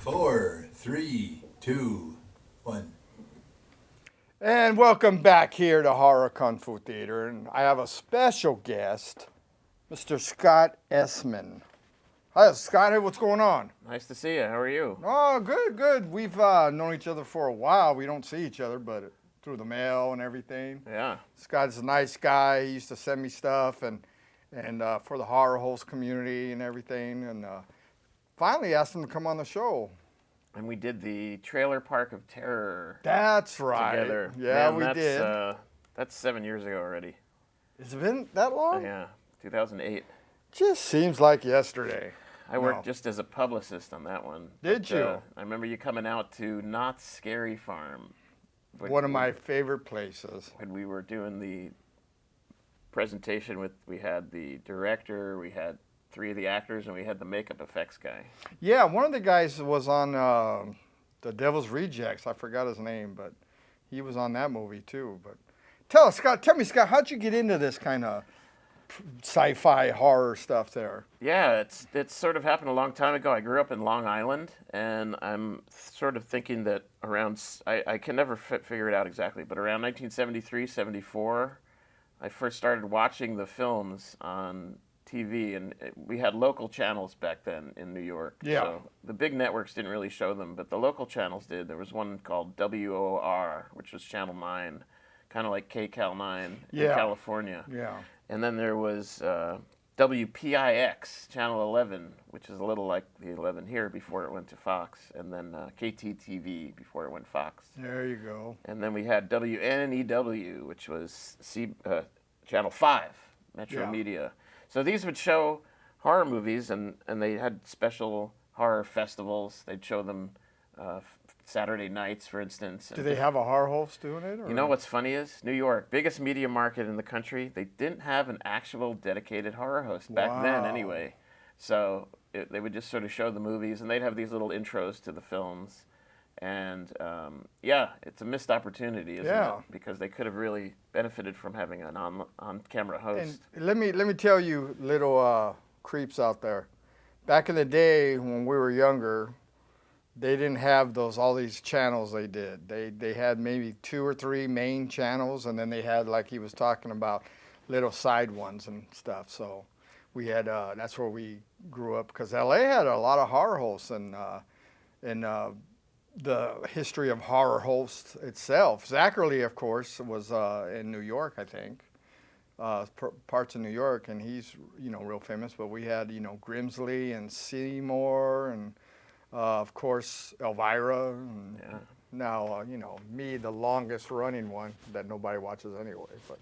4, 3, 2, 1. And welcome back here to Horror Kung Fu Theater. And I have a special guest, Mr. Scott Essman. Hi, Scott. Hey, what's going on? Nice to see you. How are you? Oh, good, good. We've known each other for a while. We don't see each other, but through the mail and everything. Yeah. Scott's a nice guy. He used to send me stuff and for the horror host community and everything. And finally asked him to come on the show. And we did the Trailer Park of Terror That's right. together. Yeah, Man, we that's, did. That's 7 years ago already. Has it been that long? Yeah, 2008. Just seems like yesterday. I worked just as a publicist on that one. Did you? I remember you coming out to Knott's Scary Farm. One of my favorite places. When we were doing the presentation we had the director, we had 3 of the actors, and we had the makeup effects guy. Yeah, one of the guys was on The Devil's Rejects. I forgot his name, but he was on that movie too. But tell me, Scott, how'd you get into this kind of sci-fi horror stuff there? Yeah, it's sort of happened a long time ago. I grew up in Long Island, and I'm sort of thinking that around, I can never figure it out exactly, but around 1973, 74, I first started watching the films on TV, and we had local channels back then in New York. Yeah. So the big networks didn't really show them, but the local channels did. There was one called WOR, which was Channel 9, kind of like KCAL 9 in California. Yeah. And then there was WPIX, Channel 11, which is a little like the 11 here before it went to Fox, and then KTTV before it went Fox. There you go. And then we had WNEW, which was Channel 5, Metro Media. So these would show horror movies, and they had special horror festivals. They'd show them Saturday nights, for instance. Do they have a horror host doing it? Or? You know what's funny is New York, biggest media market in the country, they didn't have an actual dedicated horror host back then anyway. So they would just sort of show the movies, and they'd have these little intros to the films. And it's a missed opportunity, isn't it? Because they could have really benefited from having an on-camera host. And let me tell you, little creeps out there. Back in the day when we were younger, they didn't have all these channels they did. They had maybe 2 or 3 main channels, and then they had, like he was talking about, little side ones and stuff. So we had that's where we grew up, because LA had a lot of horror hosts, and the history of horror hosts itself. Zachary, of course, was in New York, I think, parts of New York, and he's real famous. But we had Grimsley and Seymour, and of course Elvira, and now me, the longest running one that nobody watches anyway. But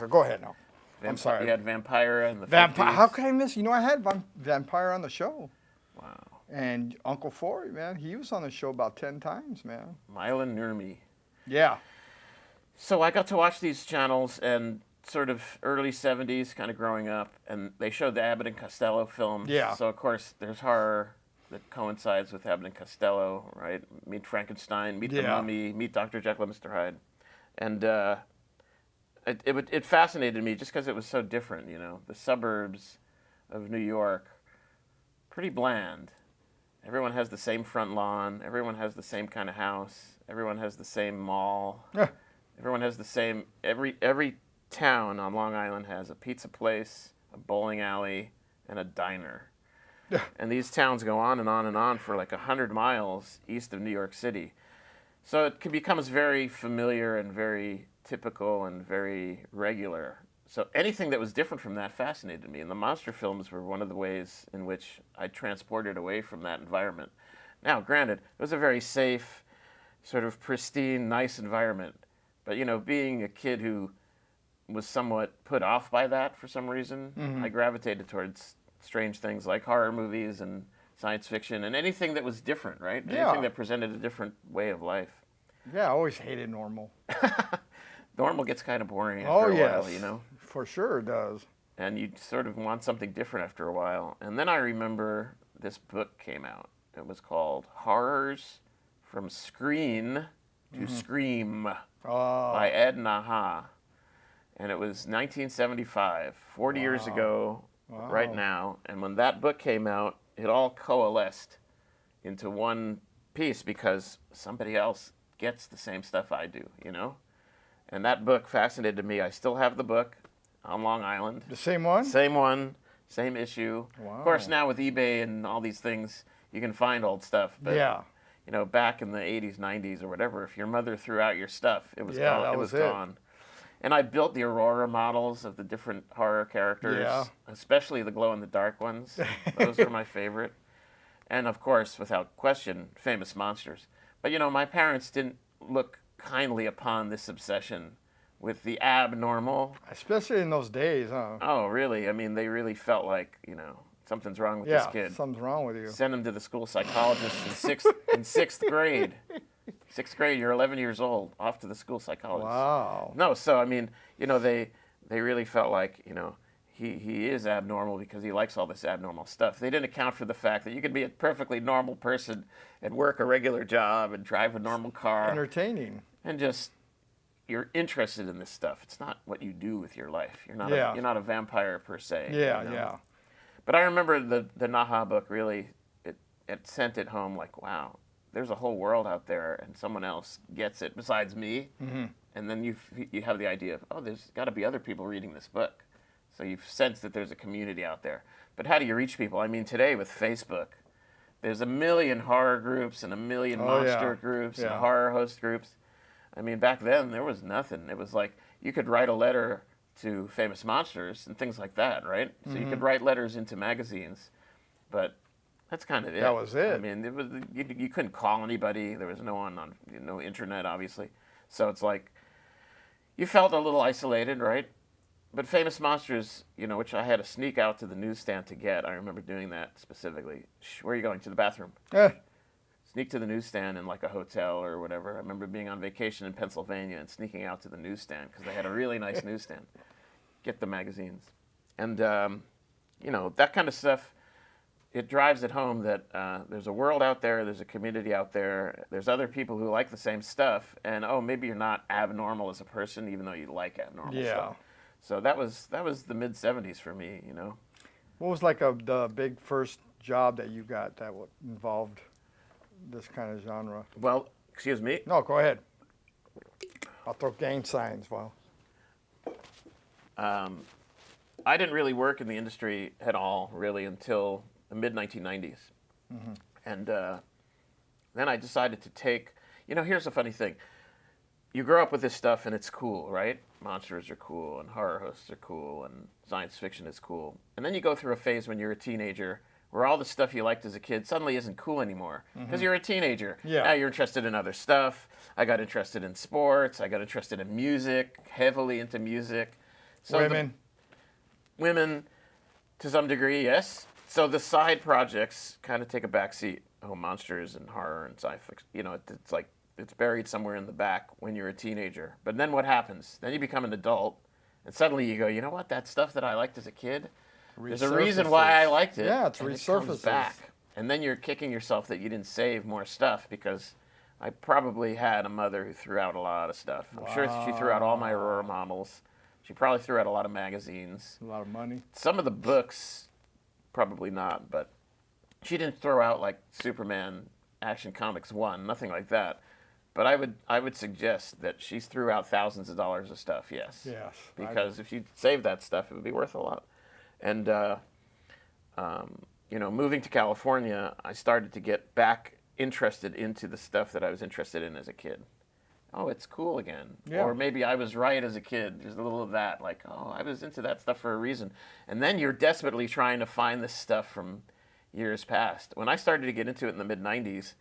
go ahead now. I'm sorry. You had Vampira and the Vampire. 50s. How could I miss? I had Vampire on the show. Wow. And Uncle Forey, man, he was on the show about 10 times, man. Milan Nurmi. Yeah. So I got to watch these channels and sort of early 70s, kind of growing up, and they showed the Abbott and Costello films. Yeah. So, of course, there's horror that coincides with Abbott and Costello, right? Meet Frankenstein, meet the Mummy, meet Dr. Jekyll and Mr. Hyde. And it fascinated me just because it was so different, The suburbs of New York, pretty bland. Everyone has the same front lawn. Everyone has the same kind of house. Everyone has the same mall. Yeah. Everyone has the same. Every town on Long Island has a pizza place, a bowling alley, and a diner. Yeah. And these towns go on and on and on for like 100 miles east of New York City. So it becomes very familiar and very typical and very regular. So anything that was different from that fascinated me, and the monster films were one of the ways in which I transported away from that environment. Now, granted, it was a very safe, sort of pristine, nice environment, but being a kid who was somewhat put off by that for some reason, I gravitated towards strange things like horror movies and science fiction and anything that was different, right? Yeah. Anything that presented a different way of life. Yeah, I always hated normal. Normal gets kind of boring after a while, For sure it does. And you sort of want something different after a while. And then I remember this book came out. It was called Horrors from Screen to Scream by Ed Naha. And it was 1975, 40 years ago right now. And when that book came out, it all coalesced into one piece because somebody else gets the same stuff I do, you know? And that book fascinated me. I still have the book on Long Island. The same one? Same one, same issue. Wow. Of course, now with eBay and all these things, you can find old stuff. But, Yeah. you know, back in the 80s, 90s, or whatever, if your mother threw out your stuff, it was gone. That was it. Gone. And I built the Aurora models of the different horror characters, especially the glow-in-the-dark ones. Those are my favorite. And, of course, without question, Famous Monsters. But, you know, my parents didn't look kindly upon this obsession with the abnormal. Especially in those days, huh? Oh, really? I mean, they really felt like, you know, something's wrong with this kid. Something's wrong with you. Send him to the school psychologist in sixth grade. Sixth grade, you're 11 years old, off to the school psychologist. Wow. No, so, I mean, you know, they really felt like, you know, he is abnormal because he likes all this abnormal stuff. They didn't account for the fact that you could be a perfectly normal person and work a regular job and drive a normal car. Entertaining. And just, you're interested in this stuff. It's not what you do with your life. You're not, you're not a vampire per se. Yeah, you know? yeah. But I remember the Naha book really, it sent it home like, wow, there's a whole world out there and someone else gets it besides me. Mm-hmm. And then you have the idea of, oh, there's got to be other people reading this book. So you've sensed that there's a community out there. But how do you reach people? I mean, today with Facebook, there's a million horror groups and a million monster groups and horror host groups. I mean, back then, there was nothing. It was like you could write a letter to Famous Monsters and things like that, right? So you could write letters into magazines, but that's kind of it. That was it. I mean, it was you couldn't call anybody. There was no one on, no internet, obviously. So it's like you felt a little isolated, right? But Famous Monsters, you know, which I had to sneak out to the newsstand to get. I remember doing that specifically. Shh, where are you going? To the bathroom. Sneak to the newsstand in like a hotel or whatever. I remember being on vacation in Pennsylvania and sneaking out to the newsstand because they had a really nice newsstand. Get the magazines. And, you know, that kind of stuff, it drives it home that there's a world out there, there's a community out there, there's other people who like the same stuff, and, oh, maybe you're not abnormal as a person even though you like abnormal stuff. So that was the mid-'70s for me, you know. What was like the big first job that you got that involved this kind of genre? Well, excuse me. No, go ahead. I'll throw gang signs. Well, I didn't really work in the industry at all, really, until the mid-1990s. Mm-hmm. And then I decided to take, you know, here's the funny thing. You grow up with this stuff and it's cool, right? Monsters are cool and horror hosts are cool and science fiction is cool. And then you go through a phase when you're a teenager where all the stuff you liked as a kid suddenly isn't cool anymore because you're a teenager. Yeah. Now you're interested in other stuff. I got interested in sports. I got interested in music, heavily into music. So women, to some degree, yes. So the side projects kind of take a back seat. Oh, monsters and horror and sci-fi. You know, it's like, it's buried somewhere in the back when you're a teenager. But then what happens? Then you become an adult, and suddenly you go, you know what? That stuff that I liked as a kid, there's a reason why I liked it. Yeah, it's and resurfaces. It comes back. And then you're kicking yourself that you didn't save more stuff because I probably had a mother who threw out a lot of stuff. I'm sure she threw out all my Aurora models. She probably threw out a lot of magazines. A lot of money. Some of the books, probably not, but she didn't throw out like Superman Action Comics 1, nothing like that. But I would suggest that she threw out thousands of dollars of stuff, yes. Yes. Because if you saved that stuff, it would be worth a lot. And, you know, moving to California, I started to get back interested into the stuff that I was interested in as a kid. Oh, it's cool again. Yeah. Or maybe I was right as a kid. There's a little of that, like, oh, I was into that stuff for a reason. And then you're desperately trying to find this stuff from years past. When I started to get into it in the mid-'90s,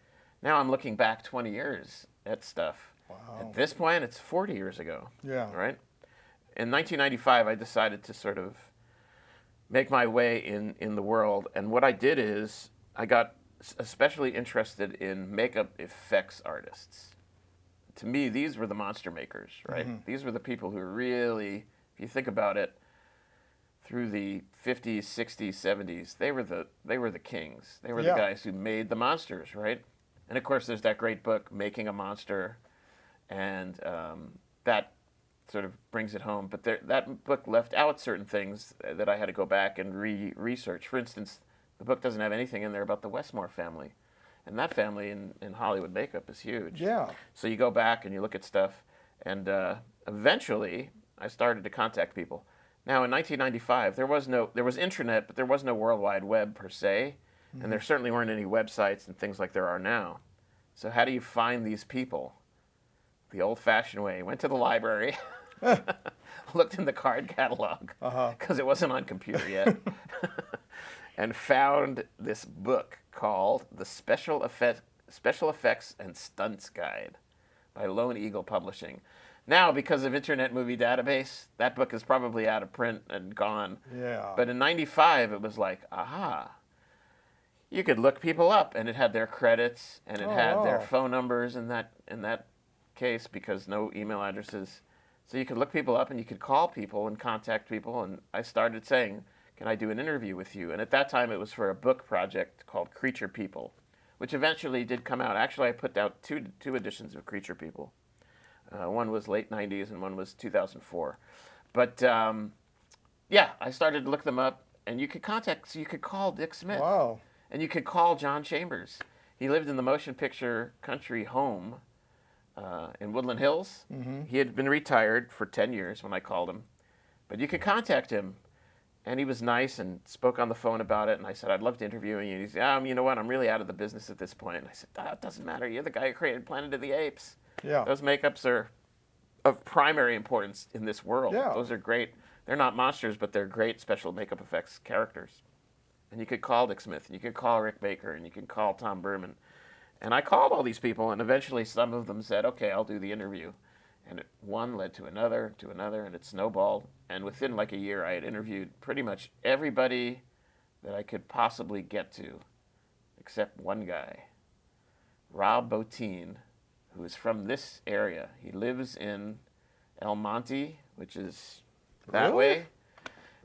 now I'm looking back 20 years at stuff. Wow. At this point, it's 40 years ago. Yeah. Right? In 1995, I decided to sort of make my way in the world. And what I did is I got especially interested in makeup effects artists. To me, these were the monster makers, right? Mm-hmm. These were the people who really, if you think about it, through the 50s, 60s, 70s, they were the kings. They were the guys who made the monsters, right? And of course, there's that great book, Making a Monster, and that sort of brings it home. But that book left out certain things that I had to go back and research. For instance, The book doesn't have anything in there about the Westmore family. And that family in Hollywood makeup is huge. Yeah. So you go back and you look at stuff, and eventually I started to contact people. Now in 1995, there was intranet, but there was no World Wide Web per se, and there certainly weren't any websites and things like there are now. So how do you find these people? The old-fashioned way. Went to the library, looked in the card catalog, because it wasn't on computer yet, and found this book called The Special Effects and Stunts Guide by Lone Eagle Publishing. Now, because of Internet Movie Database, that book is probably out of print and gone. Yeah. But in 95, it was like, aha. You could look people up, and it had their credits, and it had their phone numbers in that case, because no email addresses. So you could look people up, and you could call people and contact people, and I started saying, can I do an interview with you? And at that time, it was for a book project called Creature People, which eventually did come out. Actually, I put out two editions of Creature People. One was late 90s, and one was 2004. But, yeah, I started to look them up, and you could call Dick Smith. Wow. And you could call John Chambers. He lived in the motion picture country home in Woodland Hills. He had been retired for 10 years when I called him. But you could contact him. And he was nice and spoke on the phone about it. And I said, I'd love to interview you. And he said, you know what? I'm really out of the business at this point. And I said, it doesn't matter. You're the guy who created Planet of the Apes. Yeah. Those makeups are of primary importance in this world. Yeah. Those are great. They're not monsters, but they're great special makeup effects characters. And you could call Dick Smith, and you could call Rick Baker, and you could call Tom Berman. And I called all these people, and eventually some of them said, okay, I'll do the interview. And one led to another, and it snowballed. And within like a year, I had interviewed pretty much everybody that I could possibly get to, except one guy, Rob Bottin, who is from this area. He lives in El Monte, which is that Really? way.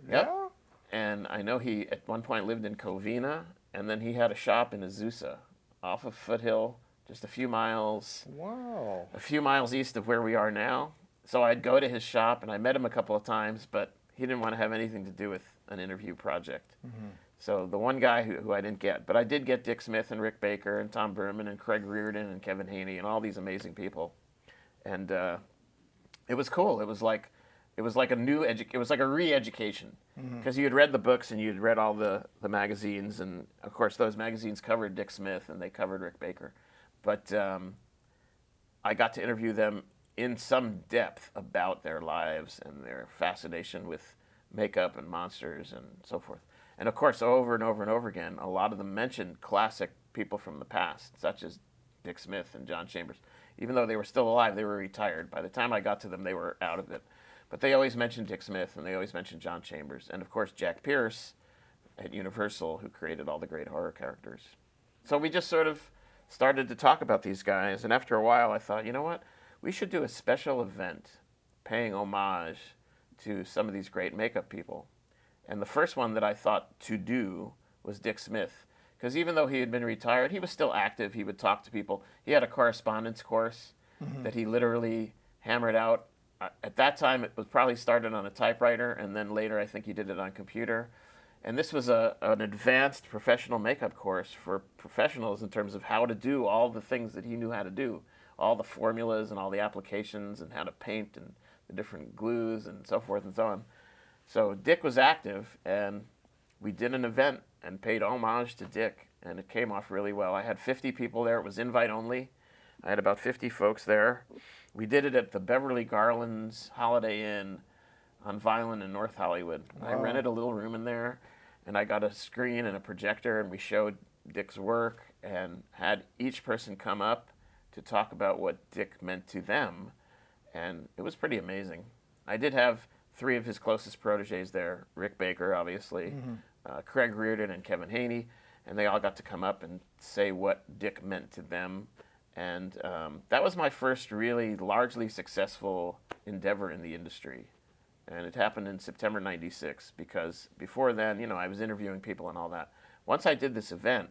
Yep. Yeah. And I know he, at one point, lived in Covina, and then he had a shop in Azusa, off of Foothill, just a few miles east of where we are now. So I'd go to his shop, and I met him a couple of times, but he didn't want to have anything to do with an interview project. So the one guy who I didn't get, but I did get Dick Smith and Rick Baker and Tom Berman and Craig Ridden and Kevin Haney and all these amazing people. And it was cool. It was like a re-education, because you had read the books and you had read all the magazines, and of course those magazines covered Dick Smith and they covered Rick Baker. But I got to interview them in some depth about their lives and their fascination with makeup and monsters and so forth. And of course, over and over and over again, a lot of them mentioned classic people from the past, such as Dick Smith and John Chambers. Even though they were still alive, they were retired. By the time I got to them, they were out of it. But they always mentioned Dick Smith, and they always mentioned John Chambers. And of course, Jack Pierce at Universal, who created all the great horror characters. So we just sort of started to talk about these guys. And after a while, I thought, you know what? We should do a special event paying homage to some of these great makeup people. And the first one that I thought to do was Dick Smith. Because even though he had been retired, he was still active. He would talk to people. He had a correspondence course that he literally hammered out. At that time, it was probably started on a typewriter, and then later I think he did it on computer. And this was an advanced professional makeup course for professionals in terms of how to do all the things that he knew how to do, all the formulas and all the applications and how to paint and the different glues and so forth and so on. So Dick was active, and we did an event and paid homage to Dick, and it came off really well. I had 50 people there. It was invite only. I had about 50 folks there. We did it at the Beverly Garland's Holiday Inn on Vineland in North Hollywood. Wow. I rented a little room in there, and I got a screen and a projector, and we showed Dick's work and had each person come up to talk about what Dick meant to them, and it was pretty amazing. I did have 3 of his closest proteges there, Rick Baker, obviously, Craig Ridden and Kevin Haney, and they all got to come up and say what Dick meant to them. And that was my first really largely successful endeavor in the industry. And it happened in September 96, because before then, I was interviewing people and all that. Once I did this event,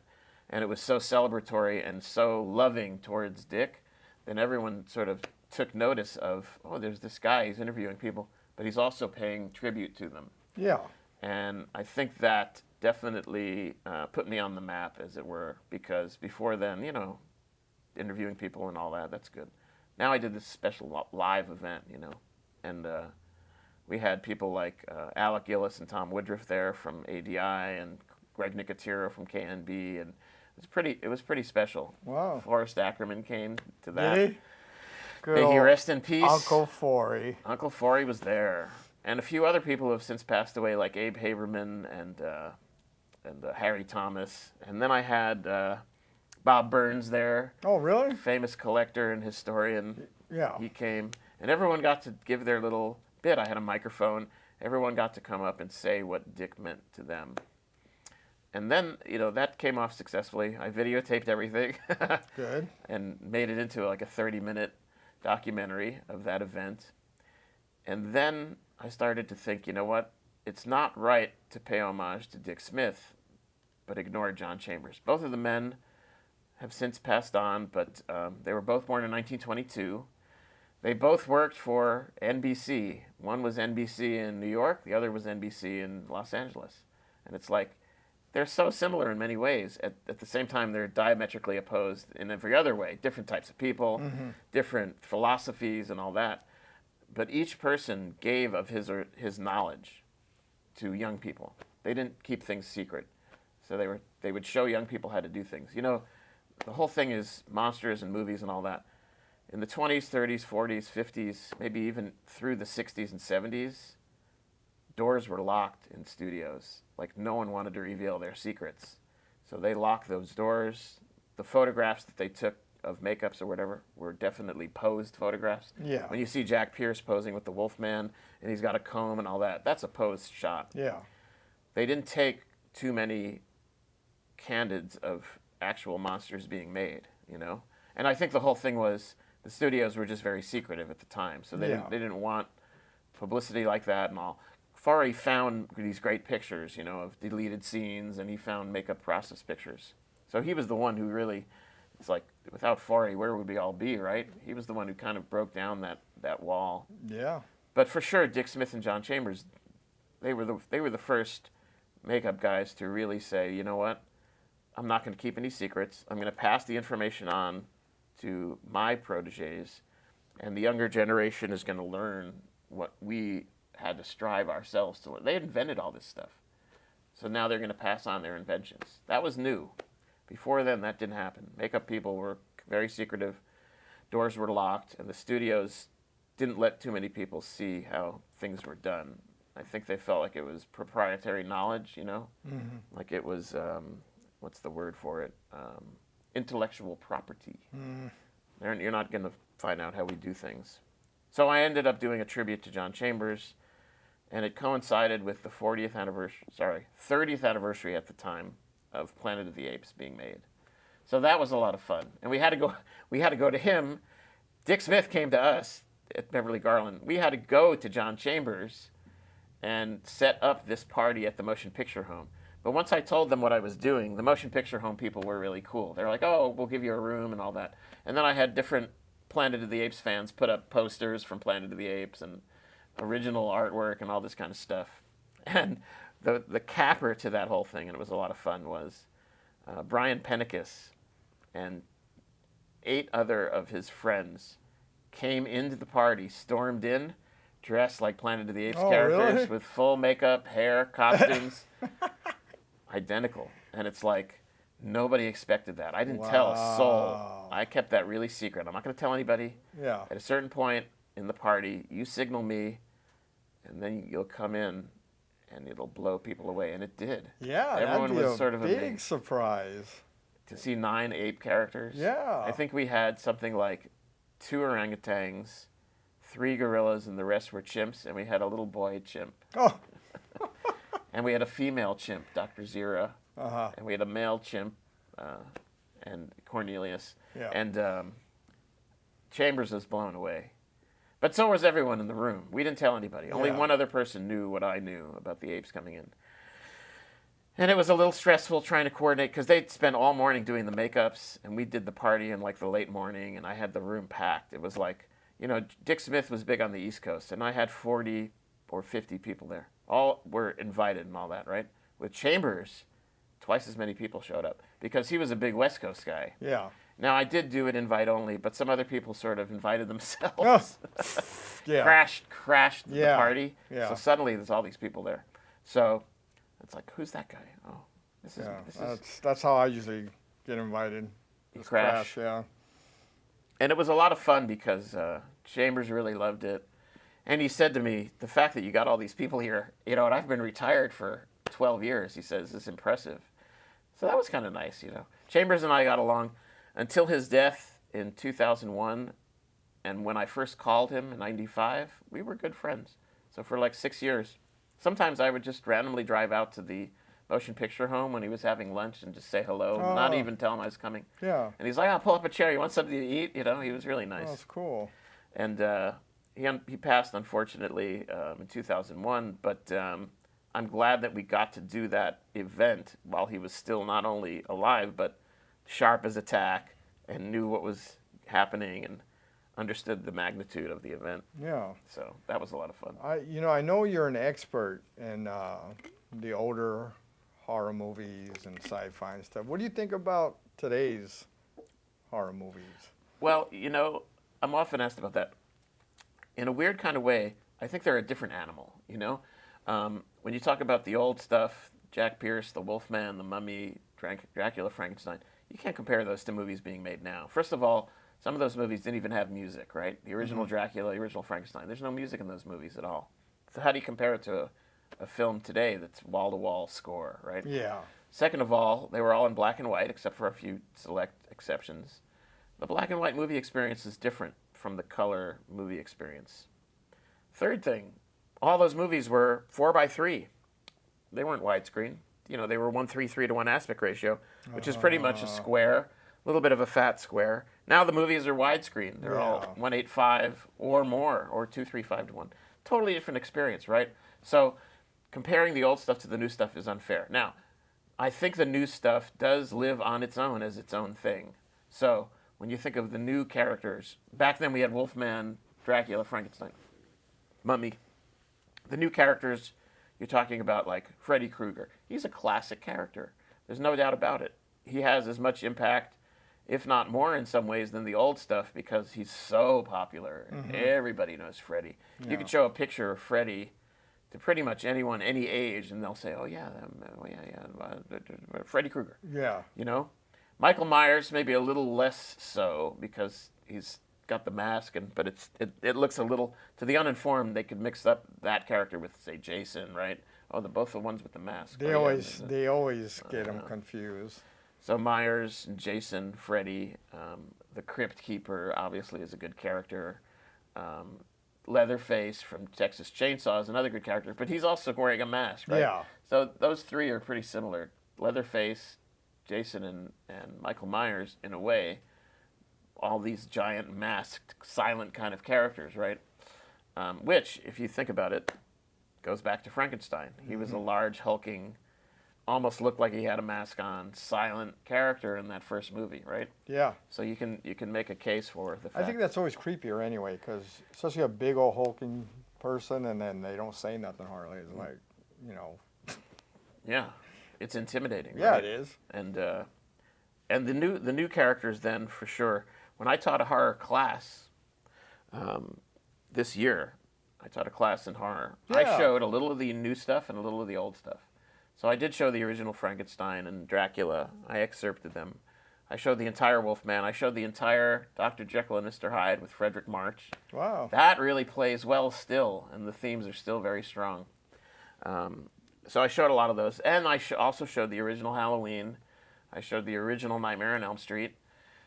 and it was so celebratory and so loving towards Dick, then everyone sort of took notice of, oh, there's this guy, he's interviewing people, but he's also paying tribute to them. Yeah. And I think that definitely put me on the map, as it were, because before then, interviewing people and all that, that's good. Now I did this special live event, and we had people like Alec Gillis and Tom Woodruff there from ADI, and Greg Nicotero from KNB, and it was pretty special. Wow. Forrest Ackerman came to that. Did he? Good May he old rest in peace. Uncle Forey. Uncle Forey was there, and a few other people who have since passed away, like Abe Haberman and Harry Thomas. And then I had Bob Burns there. Oh, really? Famous collector and historian. Yeah. He came, and everyone got to give their little bit. I had a microphone. Everyone got to come up and say what Dick meant to them. And then, that came off successfully. I videotaped everything. Good. And made it into like a 30-minute documentary of that event. And then I started to think, you know what? It's not right to pay homage to Dick Smith, but ignore John Chambers. Both of the men have since passed on, but they were both born in 1922. They both worked for NBC. One was NBC in New York, the other was NBC in Los Angeles. And it's like, they're so similar in many ways. At the same time, they're diametrically opposed in every other way. Different types of people, different philosophies, and all that. But each person gave of his knowledge to young people. They didn't keep things secret. So they would show young people how to do things. The whole thing is monsters and movies and all that. In the 20s, 30s, 40s, 50s, maybe even through the 60s and 70s, doors were locked in studios. Like, no one wanted to reveal their secrets. So they locked those doors. The photographs that they took of makeups or whatever were definitely posed photographs. Yeah. When you see Jack Pierce posing with the Wolfman, and he's got a comb and all that, that's a posed shot. Yeah. They didn't take too many candids of actual monsters being made, And I think the whole thing was the studios were just very secretive at the time. So they didn't want publicity like that and all. Forey found these great pictures, of deleted scenes, and he found makeup process pictures. So he was the one who really, it's like, without Forey, where would we all be, right? He was the one who kind of broke down that wall. Yeah. But for sure, Dick Smith and John Chambers, they were the first makeup guys to really say, you know what, I'm not going to keep any secrets. I'm going to pass the information on to my proteges, and the younger generation is going to learn what we had to strive ourselves to learn. They invented all this stuff. So now they're going to pass on their inventions. That was new. Before then, that didn't happen. Makeup people were very secretive. Doors were locked, and the studios didn't let too many people see how things were done. I think they felt like it was proprietary knowledge, Like it was, what's the word for it? Intellectual property. You're not going to find out how we do things. So I ended up doing a tribute to John Chambers, and it coincided with the 30th anniversary at the time of Planet of the Apes being made. So that was a lot of fun. And we had to go to him. Dick Smith came to us at Beverly Garland. We had to go to John Chambers and set up this party at the Motion Picture Home. But once I told them what I was doing, the Motion Picture Home people were really cool. They're like, oh, we'll give you a room and all that. And then I had different Planet of the Apes fans put up posters from Planet of the Apes and original artwork and all this kind of stuff. And the capper to that whole thing, and it was a lot of fun, was Brian Pennicus and 8 other of his friends came into the party, stormed in, dressed like Planet of the Apes characters, really? with full makeup, hair, costumes, identical. And it's like, nobody expected that. I didn't tell a soul. I kept that really secret. I'm not going to tell anybody. Yeah. At a certain point in the party, you signal me, and then you'll come in, and it'll blow people away. And it did. Yeah, Everyone that'd be was sort of big amazed surprise. to see 9 ape characters. Yeah. I think we had something like 2 orangutans, 3 gorillas, and the rest were chimps, and we had a little boy chimp. Oh. And we had a female chimp, Dr. Zira. Uh-huh. And we had a male chimp, and Cornelius. Yeah. And Chambers was blown away. But so was everyone in the room. We didn't tell anybody. Only one other person knew what I knew about the apes coming in. And it was a little stressful trying to coordinate, because they'd spent all morning doing the makeups, and we did the party in like the late morning, and I had the room packed. It was like, Dick Smith was big on the East Coast, and I had 40 or 50 people there. All were invited and all that, right? With Chambers, twice as many people showed up because he was a big West Coast guy. Yeah. Now, I did do it invite only, but some other people sort of invited themselves. Oh. Yeah. Crashed the Yeah. party. Yeah. So suddenly there's all these people there. So it's like, who's that guy? Oh, this Yeah. is That's how I usually get invited. You Just crash. Yeah. And it was a lot of fun because Chambers really loved it. And he said to me, the fact that you got all these people here, you know, and I've been retired for 12 years, he says, is impressive. So that was kind of nice, you know. Chambers and I got along until his death in 2001. And when I first called him in 95, we were good friends. So for like 6 years, sometimes I would just randomly drive out to the motion picture home when he was having lunch and just say hello, not even tell him I was coming. Yeah. And he's like, I'll pull up a chair. You want something to eat? You know, he was really nice. Oh, that's cool. And he passed, unfortunately, in 2001. But I'm glad that we got to do that event while he was still not only alive, but sharp as a tack and knew what was happening and understood the magnitude of the event. Yeah. So that was a lot of fun. I know you're an expert in the older horror movies and sci-fi and stuff. What do you think about today's horror movies? Well, you know, I'm often asked about that. In a weird kind of way, I think they're a different animal, you know? When you talk about the old stuff, Jack Pierce, The Wolfman, The Mummy, Dracula, Frankenstein, you can't compare those to movies being made now. First of all, some of those movies didn't even have music, right? The original Dracula, the original Frankenstein, there's no music in those movies at all. So how do you compare it to a film today that's wall-to-wall score, right? Yeah. Second of all, they were all in black and white, except for a few select exceptions. The black and white movie experience is different from the color movie experience. Third thing, all those movies were 4:3. They weren't widescreen. You know, they were 1:3 to 1 aspect ratio, which is pretty much a square, a little bit of a fat square. Now the movies are widescreen. They're all 1:8:5 or more, or 2:3:5 to 1. Totally different experience, right? So comparing the old stuff to the new stuff is unfair. Now, I think the new stuff does live on its own as its own thing. So when you think of the new characters, back then we had Wolfman, Dracula, Frankenstein, Mummy. The new characters, you're talking about like Freddy Krueger. He's a classic character. There's no doubt about it. He has as much impact, if not more in some ways, than the old stuff because he's so popular. Everybody knows Freddy. Yeah. You could show a picture of Freddy to pretty much anyone, any age, and they'll say, oh yeah, Freddy Krueger. Yeah. You know? Michael Myers, maybe a little less so because he's got the mask, but it looks a little, to the uninformed, they could mix up that character with, say, Jason, right? Oh, both the ones with the mask. They always get them confused. So Myers, Jason, Freddy, the Crypt Keeper obviously is a good character. Leatherface from Texas Chainsaw is another good character, but he's also wearing a mask, right? Yeah. So those three are pretty similar. Leatherface, Jason, and Michael Myers, in a way, all these giant masked, silent kind of characters, right? Which, if you think about it, goes back to Frankenstein. He was a large, hulking, almost looked like he had a mask on, silent character in that first movie, right? Yeah. So you can make a case for the fact. I think that's always creepier anyway, because especially a big old hulking person, and then they don't say nothing hardly. It's like, you know. Yeah, it's intimidating. Yeah, right? it is. And the new characters then for sure. When I taught a horror class this year, I taught a class in horror. Yeah. I showed a little of the new stuff and a little of the old stuff. So I did show the original Frankenstein and Dracula. I excerpted them. I showed the entire Wolfman. I showed the entire Dr. Jekyll and Mr. Hyde with Frederick March. Wow. That really plays well still, and the themes are still very strong. So I showed a lot of those. And I also showed the original Halloween. I showed the original Nightmare on Elm Street,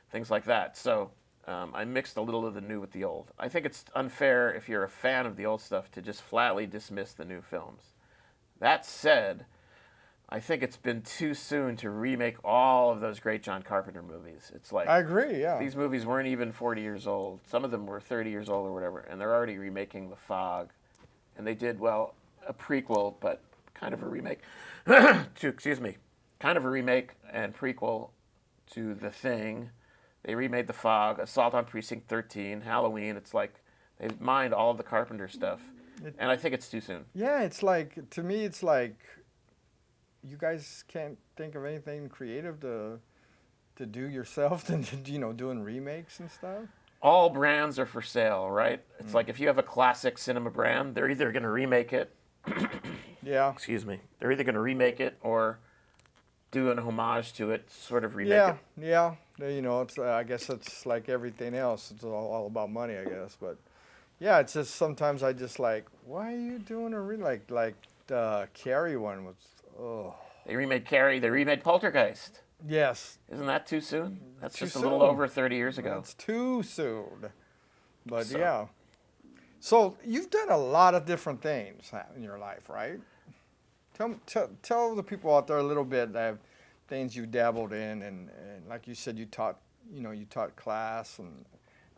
things like that. So I mixed a little of the new with the old. I think it's unfair if you're a fan of the old stuff to just flatly dismiss the new films. That said, I think it's been too soon to remake all of those great John Carpenter movies. It's like I agree, yeah. these movies weren't even 40 years old. Some of them were 30 years old or whatever, and they're already remaking The Fog. And they did, well, a prequel, but kind of a remake. Kind of a remake and prequel to The Thing. They remade The Fog, Assault on Precinct 13, Halloween. It's like they've mined all of the Carpenter stuff. And I think it's too soon. Yeah, it's like, to me, it's like you guys can't think of anything creative to do yourself than doing remakes and stuff? All brands are for sale, right? It's like if you have a classic cinema brand, they're either going to remake it. Yeah. Excuse me. They're either going to remake it or do an homage to it, sort of remake Yeah, it. yeah. It's I guess it's like everything else. It's all about money, I guess. But yeah, it's just sometimes I just like, why are you doing a like the Carrie one was, oh They remade Carrie. They remade Poltergeist. yes, Isn't that too soon? That's Too just a little soon. over 30 years ago. that's too soon. But So- yeah, so you've done a lot of different things in your life, right? Tell the people out there a little bit that things you dabbled in, and like you said, you taught class and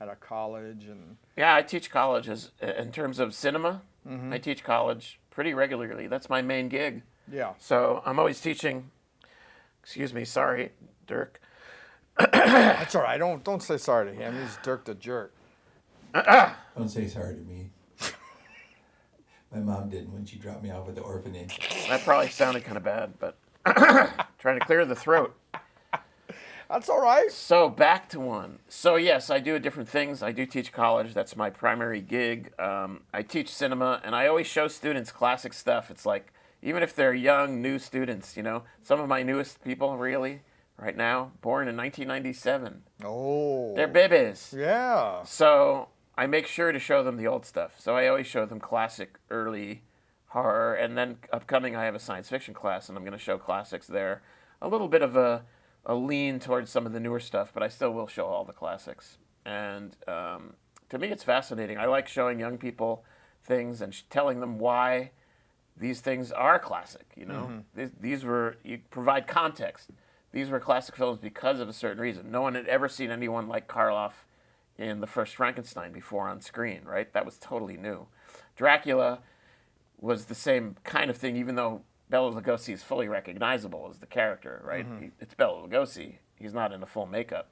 at a college and Yeah, I teach colleges in terms of cinema. I teach college pretty regularly. That's my main gig. yeah. So I'm always teaching. Excuse me, sorry, Dirk. That's all right. Don't say sorry to him. He's Dirk the jerk. Don't say sorry to me. My mom didn't when she dropped me off at the orphanage. That probably sounded kind of bad, but trying to clear the throat. That's all right. So back to one. So yes, I do different things. I do teach college. That's my primary gig. I teach cinema, and I always show students classic stuff. It's like, even if they're young, new students, some of my newest people really right now, born in 1997. Oh. They're babies. Yeah. So I make sure to show them the old stuff. So I always show them classic early horror, and then upcoming I have a science fiction class, and I'm going to show classics there. A little bit of a lean towards some of the newer stuff, but I still will show all the classics. And to me, it's fascinating. I like showing young people things and telling them why these things are classic. These were, you provide context. These were classic films because of a certain reason. No one had ever seen anyone like Karloff in the first Frankenstein before on screen, right? That was totally new. Dracula was the same kind of thing, even though Bela Lugosi is fully recognizable as the character, right? It's Bela Lugosi. He's not in the full makeup,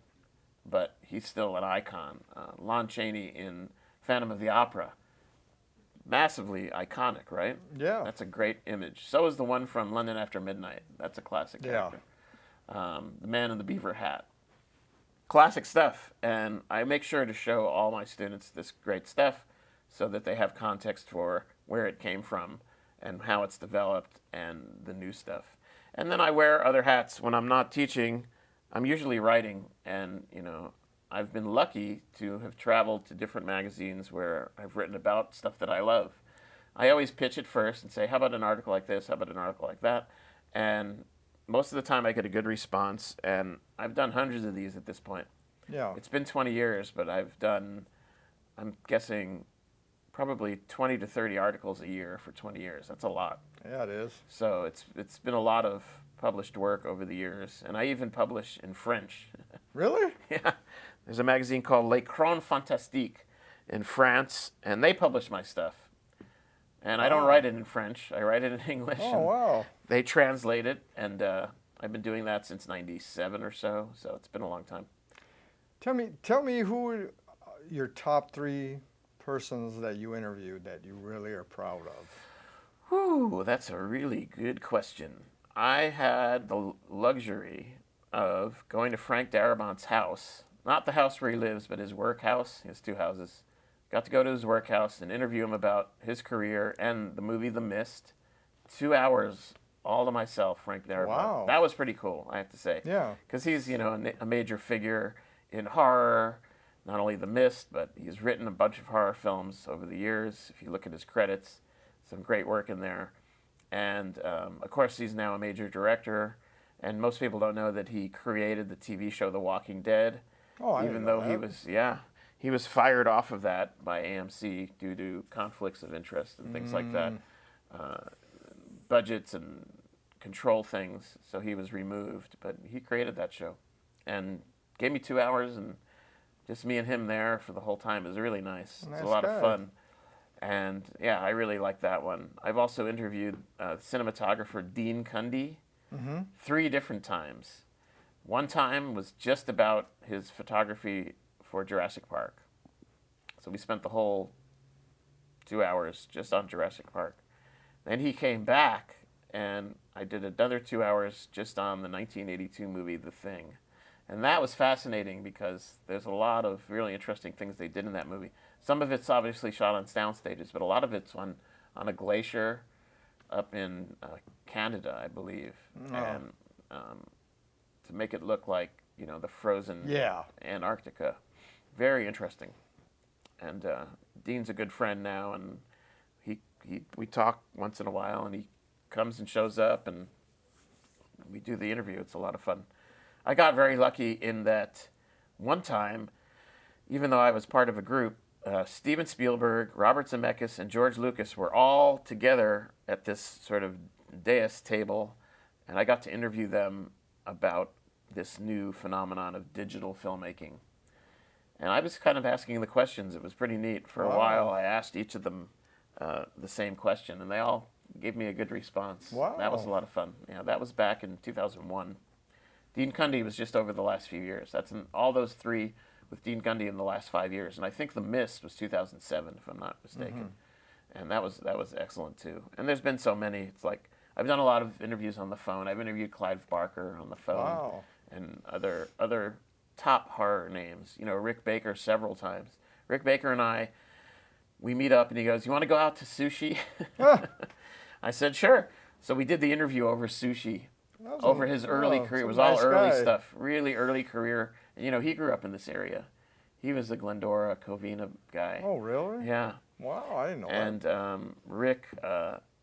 but he's still an icon. Lon Chaney in Phantom of the Opera, massively iconic, right? Yeah. That's a great image. So is the one from London After Midnight. That's a classic character. The Man in the Beaver Hat. Classic stuff. And I make sure to show all my students this great stuff so that they have context for where it came from and how it's developed and the new stuff. And then I wear other hats. When I'm not teaching, I'm usually writing. And, I've been lucky to have traveled to different magazines where I've written about stuff that I love. I always pitch it first and say, how about an article like this? How about an article like that? And most of the time I get a good response. And I've done hundreds of these at this point. Yeah. It's been 20 years, but I've done, I'm guessing, probably 20 to 30 articles a year for 20 years. That's a lot. Yeah, it is. So it's been a lot of published work over the years. And I even publish in French. Really? Yeah. There's a magazine called L'Écran Fantastique in France, and they publish my stuff. And I don't write it in French. I write it in English. Oh, and wow. They translate it, and I've been doing that since 97 or so it's been a long time. Tell me who are your top 3 persons that you interviewed that you really are proud of. Whew, that's a really good question. I had the luxury of going to Frank Darabont's house. Not the house where he lives, but his work house. He has 2 houses. Got to go to his work house and interview him about his career and the movie The Mist. 2 hours all to myself, Frank Darabont. Wow. That was pretty cool, I have to say. Yeah. Because he's, a major figure in horror. Not only The Mist, but he's written a bunch of horror films over the years. If you look at his credits, some great work in there. And, of course, he's now a major director. And most people don't know that he created the TV show The Walking Dead. Oh, I even didn't though know he was fired off of that by AMC due to conflicts of interest and things like that, budgets and control things. So he was removed, but he created that show and gave me 2 hours and just me and him there for the whole time. It was really nice. It's a lot of fun. And yeah, I really like that one. I've also interviewed cinematographer Dean Cundy 3 different times. One time was just about his photography for Jurassic Park. So we spent the whole 2 hours just on Jurassic Park. Then he came back and I did another 2 hours just on the 1982 movie The Thing. And that was fascinating because there's a lot of really interesting things they did in that movie. Some of it's obviously shot on sound stages, but a lot of it's on a glacier up in Canada, I believe. Oh. And to make it look like, the frozen Antarctica. Very interesting. And Dean's a good friend now, and we talk once in a while, and he comes and shows up, and we do the interview. It's a lot of fun. I got very lucky in that one time, even though I was part of a group, Steven Spielberg, Robert Zemeckis, and George Lucas were all together at this sort of dais table, and I got to interview them about this new phenomenon of digital filmmaking. And I was kind of asking the questions. It was pretty neat. For a while, I asked each of them the same question, and they all gave me a good response. Wow. That was a lot of fun. Yeah, that was back in 2001. Dean Cundey was just over the last few years. That's all those three with Dean Cundey in the last 5 years. And I think The Mist was 2007, if I'm not mistaken. And that was excellent, too. And there's been so many. It's like, I've done a lot of interviews on the phone. I've interviewed Clive Barker on the phone. Wow. And other top horror names. Rick Baker several times. Rick Baker and I, we meet up and he goes, "You want to go out to sushi?" I said, "Sure." So we did the interview over sushi, over his early career. It was all early stuff, really early career. And, he grew up in this area. He was the Glendora, Covina guy. Oh, really? Yeah. Wow, I didn't know that. And Rick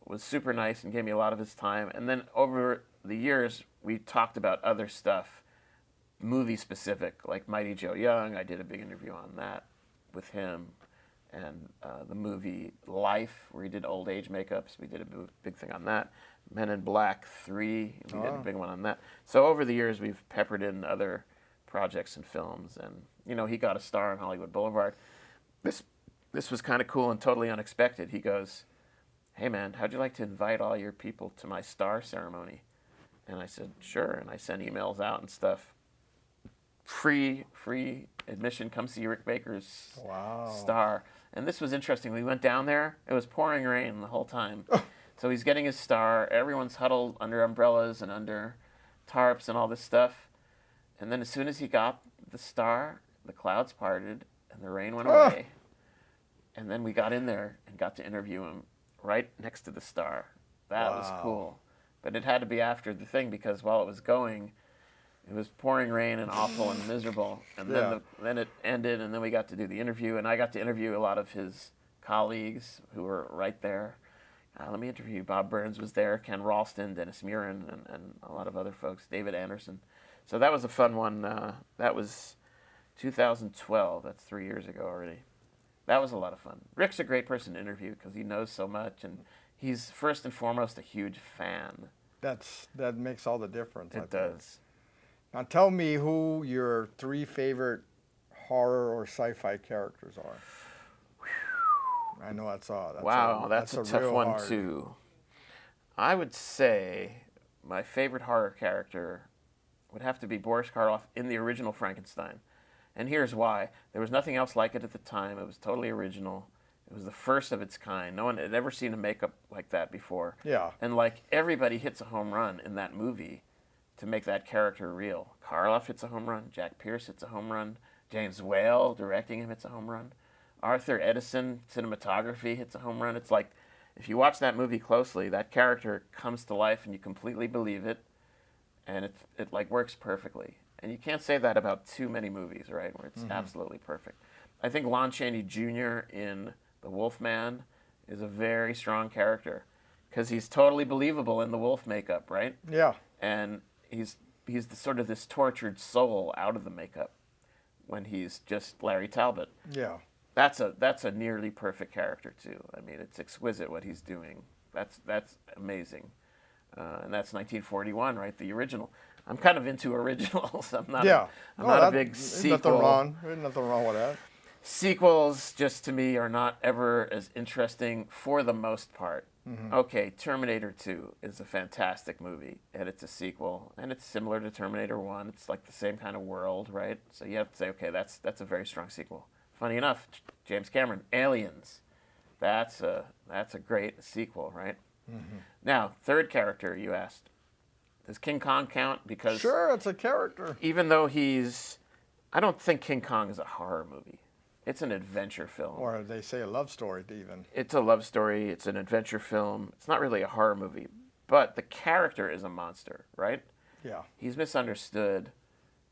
was super nice and gave me a lot of his time. And then over the years, we talked about other stuff, movie specific, like Mighty Joe Young. I did a big interview on that with him. And the movie Life, where he did old age makeups. We did a big thing on that. Men in Black 3, we did a big one on that. So over the years, we've peppered in other projects and films. And, he got a star on Hollywood Boulevard. This was kind of cool and totally unexpected. He goes, "Hey, man, how'd you like to invite all your people to my star ceremony?" And I said, "Sure." And I sent emails out and stuff. Free admission. Come see Rick Baker's star. And this was interesting. We went down there. It was pouring rain the whole time. So he's getting his star. Everyone's huddled under umbrellas and under tarps and all this stuff. And then as soon as he got the star, the clouds parted and the rain went away. And then we got in there and got to interview him right next to the star. That was cool. But it had to be after the thing because while it was going, it was pouring rain and awful and miserable. And then it ended, and then we got to do the interview. And I got to interview a lot of his colleagues who were right there. Let me interview you. Bob Burns was there, Ken Ralston, Dennis Murin, and a lot of other folks, David Anderson. So that was a fun one. That was 2012. That's 3 years ago already. That was a lot of fun. Rick's a great person to interview because he knows so much, and he's first and foremost a huge fan. That makes all the difference. It does. Now tell me who your 3 favorite horror or sci-fi characters are. I know that's a tough one too. I would say my favorite horror character would have to be Boris Karloff in the original Frankenstein. And here's why. There was nothing else like it at the time. It was totally original. It was the first of its kind. No one had ever seen a makeup like that before. Yeah. And like everybody hits a home run in that movie to make that character real. Karloff hits a home run. Jack Pierce hits a home run. James Whale directing him hits a home run. Arthur Edison cinematography hits a home run. It's like if you watch that movie closely, that character comes to life and you completely believe it, and it like works perfectly. And you can't say that about too many movies, right? Where it's absolutely perfect. I think Lon Chaney Jr. in The Wolfman is a very strong character because he's totally believable in the wolf makeup, right? Yeah. And he's the sort of this tortured soul out of the makeup when he's just Larry Talbot. Yeah. That's a nearly perfect character too. I mean, it's exquisite what he's doing. That's amazing. And that's 1941, right? The original. I'm kind of into originals. I'm not a big sequel. There's nothing wrong with that. Sequels just to me are not ever as interesting for the most part. Okay, Terminator 2 is a fantastic movie, and it's a sequel, and it's similar to Terminator 1. It's like the same kind of world, right? So you have to say, okay, that's a very strong sequel. Funny enough, James Cameron, Aliens, that's a great sequel, right? Now, third character you asked. Does King Kong count? Because Sure, it's a character. even though I don't think King Kong is a horror movie. It's an adventure film. Or they say a love story, even. It's a love story. It's an adventure film. It's not really a horror movie. But the character is a monster, right? Yeah. He's misunderstood.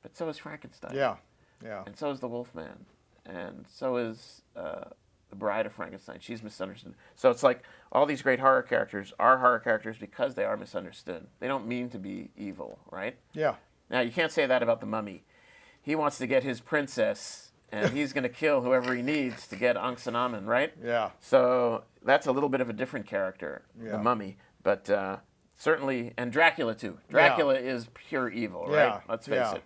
But so is Frankenstein. Yeah. Yeah. And so is the Wolfman. And so is the Bride of Frankenstein. She's misunderstood. So it's like all these great horror characters are horror characters because they are misunderstood. They don't mean to be evil, right? Yeah. Now, you can't say that about the Mummy. He wants to get his princess, and he's going to kill whoever he needs to get Ankh Sanamen, right? Yeah. So that's a little bit of a different character, Yeah. the Mummy. But certainly, and Dracula, too. Dracula is pure evil, right? Yeah. Let's face it.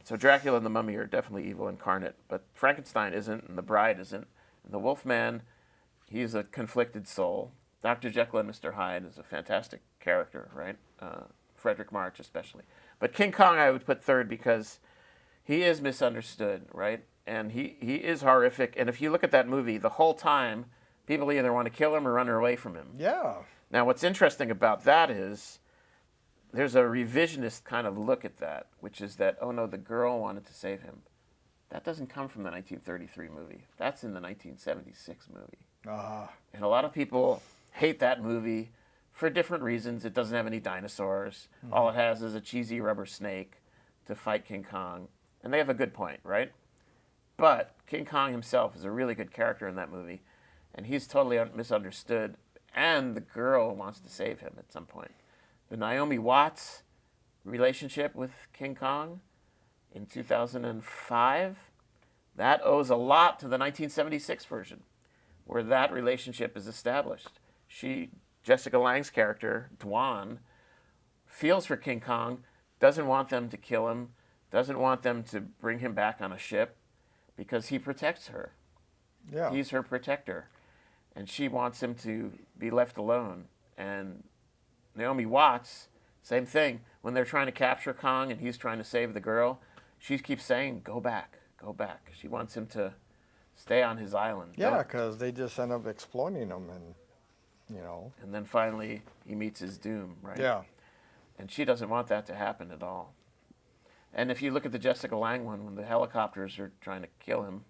So Dracula and the Mummy are definitely evil incarnate, but Frankenstein isn't, and the Bride isn't. And the Wolfman, he's a conflicted soul. Dr. Jekyll and Mr. Hyde is a fantastic character, right? Frederick March especially. But King Kong I would put third because he is misunderstood, right? And he is horrific. And if you look at that movie, the whole time, people either want to kill him or run away from him. Yeah. Now, what's interesting about that is there's a revisionist kind of look at that, which is that, oh no, the girl wanted to save him. That doesn't come from the 1933 movie. That's in the 1976 movie. And a lot of people hate that movie for different reasons. It doesn't have any dinosaurs. All it has is a cheesy rubber snake to fight King Kong. And they have a good point, right? But King Kong himself is a really good character in that movie. And he's totally misunderstood. And the girl wants to save him at some point. The Naomi Watts relationship with King Kong in 2005, that owes a lot to the 1976 version, where that relationship is established. Jessica Lange's character, Dwan, feels for King Kong, doesn't want them to kill him, doesn't want them to bring him back on a ship, because he protects her. Yeah. He's her protector. And she wants him to be left alone. And Naomi Watts, same thing. When they're trying to capture Kong and he's trying to save the girl, she keeps saying, go back, go back. She wants him to stay on his island. Yeah, because they just end up exploiting him and, you know. And then finally he meets his doom, right? Yeah. And she doesn't want that to happen at all. And if you look at the Jessica Lange one, when the helicopters are trying to kill him,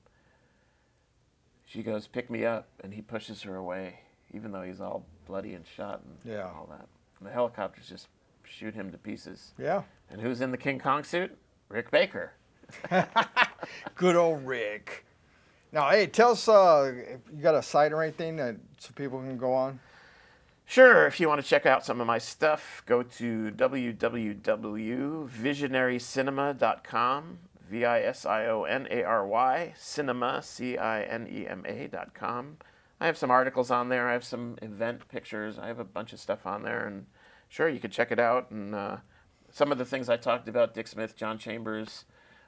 she goes, pick me up, and he pushes her away, even though he's all bloody and shot and all that. And the helicopters just shoot him to pieces. Yeah. And who's in the King Kong suit? Rick Baker. Good old Rick. Now, hey, tell us, if you got a site or anything so people can go on? Sure, if you want to check out some of my stuff, go to www.visionarycinema.com, VISIONARY, cinema, CINEMA.com. I have some articles on there. I have some event pictures. I have a bunch of stuff on there. And sure, you can check it out. And some of the things I talked about, Dick Smith, John Chambers,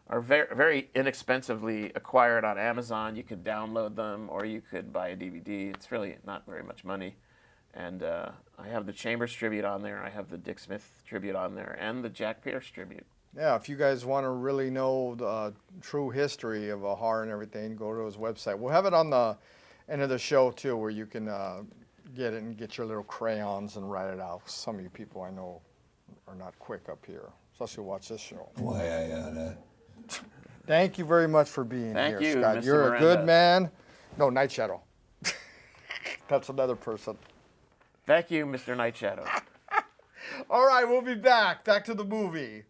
are very, very inexpensively acquired on Amazon. You could download them or you could buy a DVD. It's really not very much money. And I have the Chambers tribute on there. I have the Dick Smith tribute on there and the Jack Pierce tribute. Yeah, if you guys want to really know the true history of a horror and everything, go to his website. We'll have it on the end of the show, too, where you can get it and get your little crayons and write it out. Some of you people I know are not quick up here, especially watch this show. Why I oughta. Thank you very much for being Thank here, you, Scott. Mr. You're Miranda. a good man. No, Night Shadow. That's another person. Thank you, Mr. Night Shadow. All right, we'll be back. Back to the movie.